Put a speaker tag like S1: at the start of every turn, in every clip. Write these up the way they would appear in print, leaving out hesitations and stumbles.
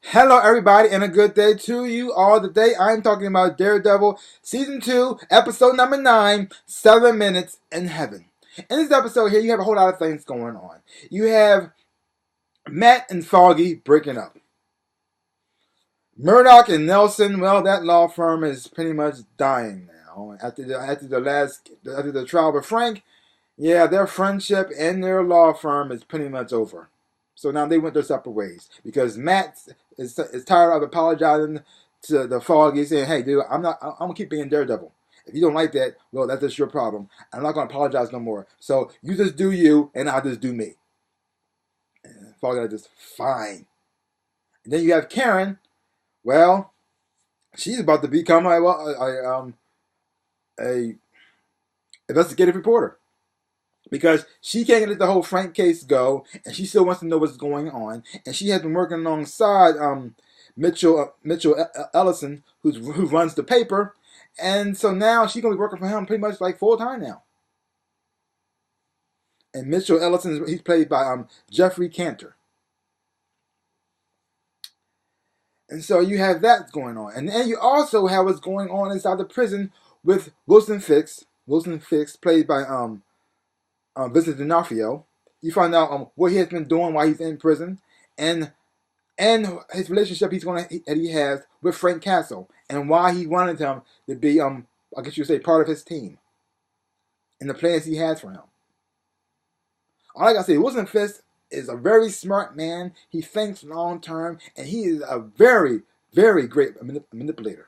S1: Hello, everybody, and a good day to you all. Today, I'm talking about Daredevil Season 2, Episode number 9, 7 Minutes in Heaven. In this episode here, you have a whole lot of things going on. You have Matt and Foggy breaking up. Murdoch and Nelson, well, that law firm is pretty much dying now. After the trial with Frank, yeah, their friendship and their law firm is pretty much over. So now they went their separate ways because Matt is tired of apologizing to the Foggy, saying, "Hey, dude, I'm gonna keep being Daredevil. If you don't like that, well, that's just your problem. I'm not gonna apologize no more. So you just do you, and I'll just do me." And Foggy is just fine. And then you have Karen. Well, she's about to become a investigative reporter, because she can't let the whole Frank case go, and she still wants to know what's going on. And she has been working alongside Mitchell Ellison, who runs the paper, and so now she's gonna be working for him pretty much like full time now. And Mitchell Ellison, he's played by Jeffrey Cantor. And so you have that going on, and then you also have what's going on inside the prison with Wilson Fisk. Wilson Fisk, played by Vincent D'Onofrio. You find out what he has been doing while he's in prison, and his relationship that he has with Frank Castle, and why he wanted him to be I guess you would say part of his team, and the plans he has for him. All I gotta say, Wilson Fisk is a very smart man. He thinks long term, and he is a very, very great manipulator.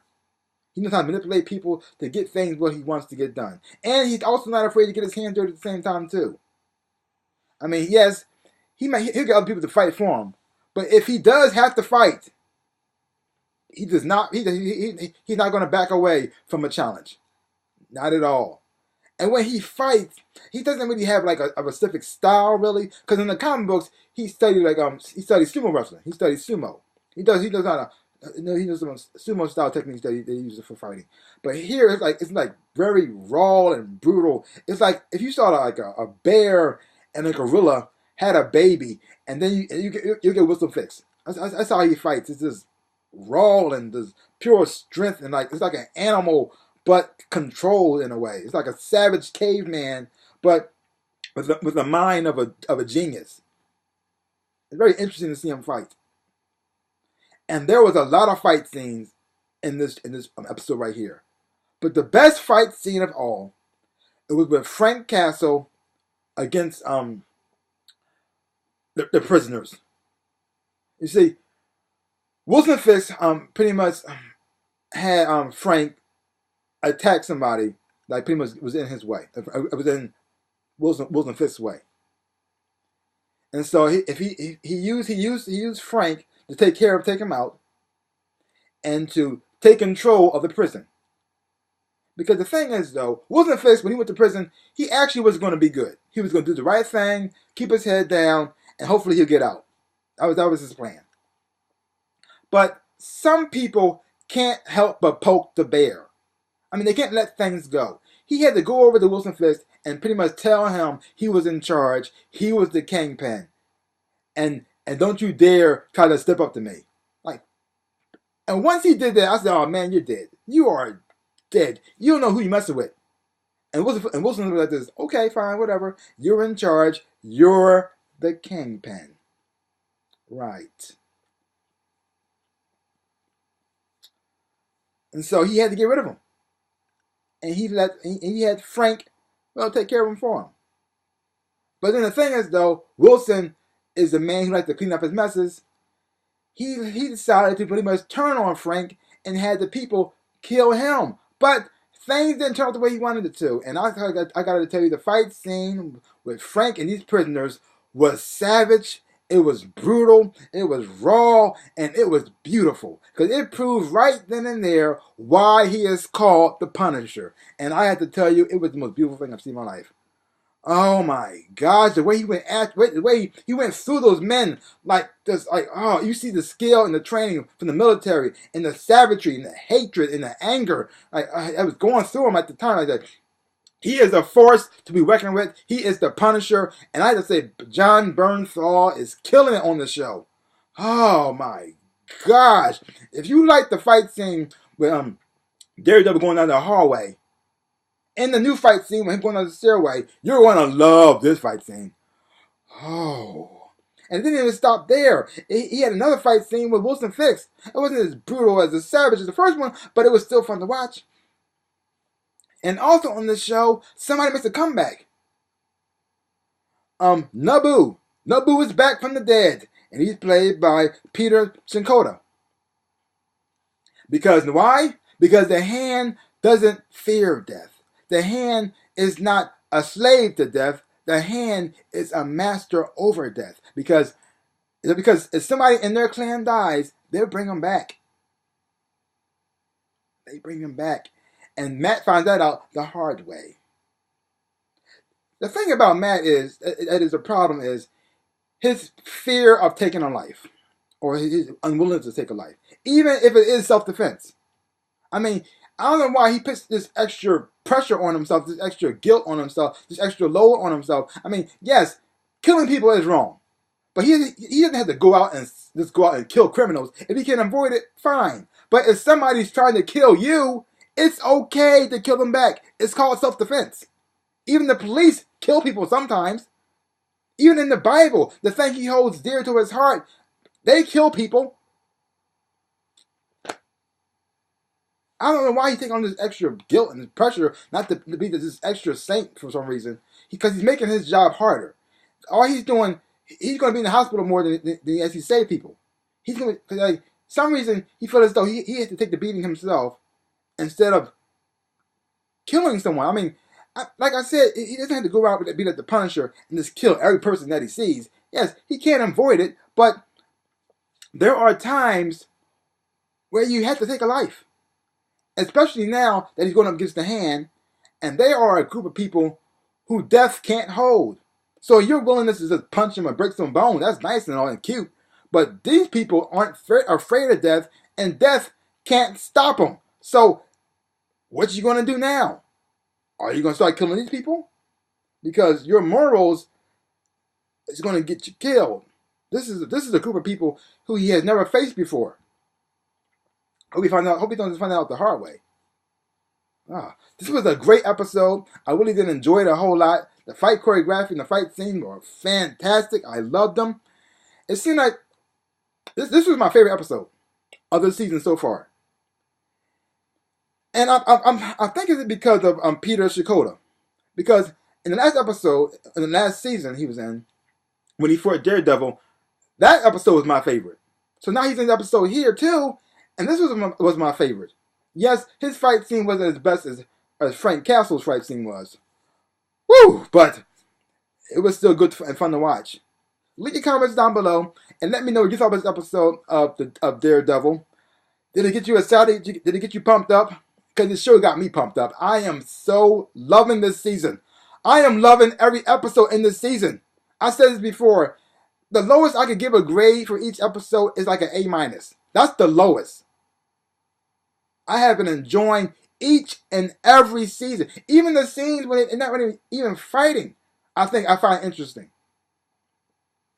S1: He knows how to manipulate people to get things what he wants to get done, and he's also not afraid to get his hands dirty at the same time too. I mean, yes, he'll get other people to fight for him, but if he does have to fight, he does not. He's not going to back away from a challenge, not at all. And when he fights, he doesn't really have like a specific style, really, because in the comic books he studied he studies sumo wrestling. He studies sumo. He does not. He does some sumo style techniques that he uses for fighting. But here it's like very raw and brutal. It's like if you saw like a bear and a gorilla had a baby, and then you get Wilson Fisk. That's how he fights. It's just raw and just pure strength, and like it's like an animal but controlled in a way. It's like a savage caveman, but with the mind of a genius. It's very interesting to see him fight. And there was a lot of fight scenes in this episode right here. But the best fight scene of all, it was with Frank Castle against the prisoners. You see, Wilson Fisk pretty much had Frank attack somebody, like pretty much was in his way. It was in Wilson Fisk's way. And so he used Frank to take him out, and to take control of the prison. Because the thing is, though, Wilson Fisk, when he went to prison, he actually was going to be good. He was going to do the right thing, keep his head down, and hopefully he'll get out. That was his plan. But some people can't help but poke the bear. I mean, they can't let things go. He had to go over to Wilson Fisk and pretty much tell him he was in charge, he was the kingpin, and don't you dare try to step up to me. Like, and once he did that, I said, "Oh man, you're dead. You are dead. You don't know who you're messing with." And Wilson was like this. Okay, fine, whatever. You're in charge. You're the kingpin, right? And so he had to get rid of him, and he had Frank, well, take care of him for him. But then the thing is, though, Wilson is the man who likes to clean up his messes. He decided to pretty much turn on Frank and had the people kill him. But things didn't turn out the way he wanted it to. And I got to tell you, the fight scene with Frank and these prisoners was savage. It was brutal. It was raw. And it was beautiful. Because it proved right then and there why he is called the Punisher. And I have to tell you, it was the most beautiful thing I've seen in my life. Oh my gosh, the way he went through those men, like just like, oh, you see the skill and the training from the military, and the savagery and the hatred and the anger. I was going through him at the time. Like, he is a force to be reckoned with. He is the Punisher, and I just say John Bernthal is killing it on the show. Oh my gosh, if you like the fight scene with Daredevil going down the hallway, and the new fight scene with him going down the stairway, you're gonna love this fight scene. Oh. And it didn't even stop there. He had another fight scene with Wilson Fix. It wasn't as brutal as the Savage as the first one, but it was still fun to watch. And also on this show, somebody makes a comeback. Nabu. Nabu is back from the dead, and he's played by Peter Chinkota. Because why? Because the Hand doesn't fear death. The Hand is not a slave to death. The Hand is a master over death. Because if somebody in their clan dies, they'll bring them back. They bring him back. And Matt finds that out the hard way. The thing about Matt is, that is the problem is, his fear of taking a life. Or his unwillingness to take a life. Even if it is self-defense. I mean, I don't know why he puts this extra pressure on himself, this extra guilt on himself, this extra load on himself. I mean, yes, killing people is wrong. But he doesn't have to go out and kill criminals. If he can avoid it, fine. But if somebody's trying to kill you, it's okay to kill them back. It's called self-defense. Even the police kill people sometimes. Even in the Bible, the thing he holds dear to his heart, they kill people. I don't know why he takes on this extra guilt and pressure not to be this extra saint for some reason. Because he's making his job harder. All he's doing, he's going to be in the hospital more than he has to save people. He's going to, like, some reason he feels as though he has to take the beating himself instead of killing someone. I mean, like I said, he doesn't have to go out and be like the Punisher and just kill every person that he sees. Yes, he can't avoid it, but there are times where you have to take a life. Especially now that he's going up against the Hand, and they are a group of people who death can't hold. So your willingness to just punch him or break some bone, that's nice and all and cute. But these people aren't afraid of death, and death can't stop them. So what you going to do now? Are you going to start killing these people? Because your morals is going to get you killed. This is a group of people who he has never faced before. Hope he doesn't find out the hard way. This was a great episode. I really did enjoy it a whole lot. The fight choreography and the fight scene were fantastic. I loved them. It seemed like this was my favorite episode of the season so far. And I think it's because of Peter Shikoda. Because in the last episode, in the last season he was in, when he fought Daredevil, that episode was my favorite. So now he's in the episode here too, and this was my favorite. Yes, his fight scene wasn't as best as Frank Castle's fight scene was. Woo! But it was still good and fun to watch. Leave your comments down below and let me know what you thought about this episode of Daredevil. Did it get you excited? Did it get you pumped up? Because this show got me pumped up. I am so loving this season. I am loving every episode in this season. I said this before. The lowest I could give a grade for each episode is like an A-. That's the lowest. I have been enjoying each and every season. Even the scenes when they're not really even fighting, I find interesting.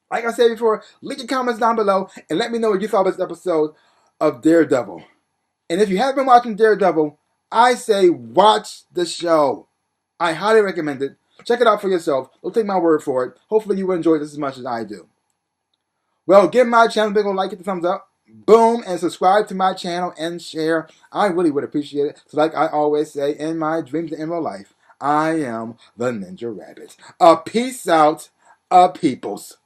S1: Like I said before, leave your comments down below and let me know what you thought of this episode of Daredevil. And if you haven't been watching Daredevil, I say watch the show. I highly recommend it. Check it out for yourself. Don't take my word for it. Hopefully you will enjoy this as much as I do. Well, give my channel a big old like, hit the thumbs up, boom, and subscribe to my channel and share. I really would appreciate it. So like I always say, in my dreams and in real life, I am the Ninja Rabbit. Peace out, peoples.